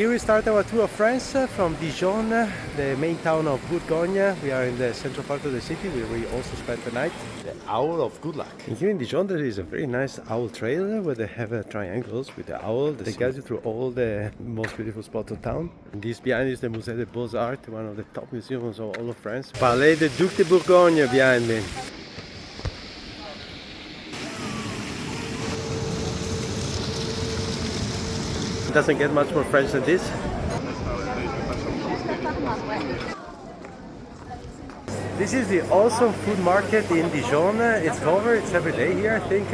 Here we start our tour of France from Dijon, the main town of Bourgogne. We are in the central part of the city where we also spent the night. The Owl of Good Luck. And here in Dijon there is a very nice owl trail where they have triangles with the owl. They guide you through all the most beautiful spots of town. And this behind is the Musée des Beaux-Arts, one of the top museums of all of France. Palais de Duc de Bourgogne behind me. It doesn't get much more French than this. This is the awesome food market in Dijon. It's covered, it's every day here, I think.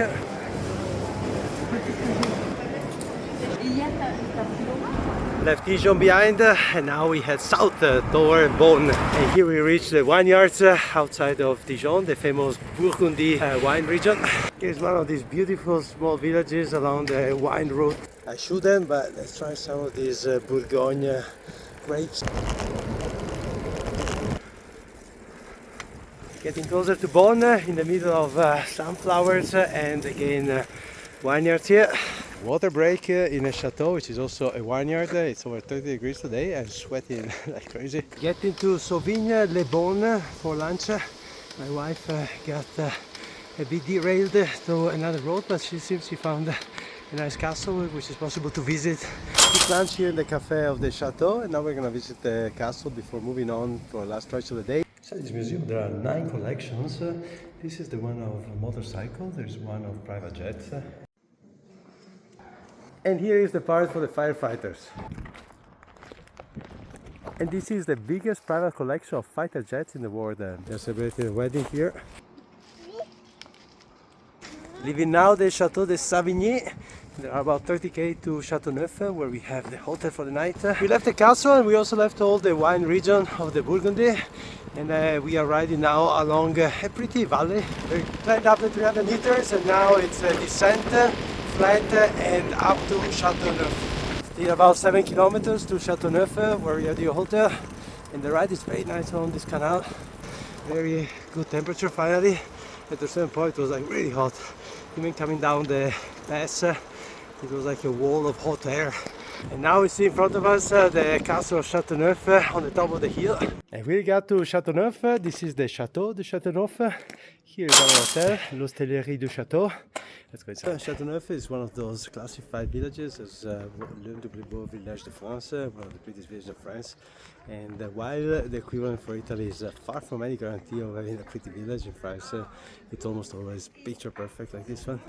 Left Dijon behind and now we head south toward Beaune. And here we reach the vineyards outside of Dijon, the famous Burgundy wine region. Here's one of these beautiful small villages along the wine route. I shouldn't, but let's try some of these Bourgogne grapes. Getting closer to Beaune, in the middle of sunflowers and again vineyards here. Water break in a chateau, which is also a vineyard. It's over 30 degrees today. I'm sweating like crazy. Getting to Sauvigny-les-Beaunes for lunch. My wife got a bit derailed to another road, but she seems she found a nice castle which is possible to visit. Eat lunch here in the cafe of the chateau, and now we're gonna visit the castle before moving on for our last stretch of the day. Inside this museum there are 9 collections. This is the one of motorcycles, there's one of private jets. And here is the part for the firefighters. And this is the biggest private collection of fighter jets in the world. They're celebrating a wedding here. Leaving now the Chateau de Savigny. There are about 30 km to Châteauneuf, where we have the hotel for the night. We left the castle and we also left all the wine region of the Burgundy. And we are riding now along a pretty valley. We climbed up to 300 meters and now it's a descent, flat and up to Châteauneuf. Still about 7 kilometers to Châteauneuf, where we have the hotel. And the ride is very nice on this canal. Very good temperature finally. At a certain point it was like really hot. Even coming down the pass, it was like a wall of hot air. And now we see in front of us the castle of Châteauneuf on the top of the hill. And we got to Châteauneuf. This is the Chateau de Châteauneuf. Here is our hotel, l'Hostellerie du Château. Let's go inside. Châteauneuf is one of those classified villages as l'un des plus beaux villages de France, one of the prettiest villages of France. And while the equivalent for Italy is far from any guarantee of having a pretty village in France, it's almost always picture perfect like this one.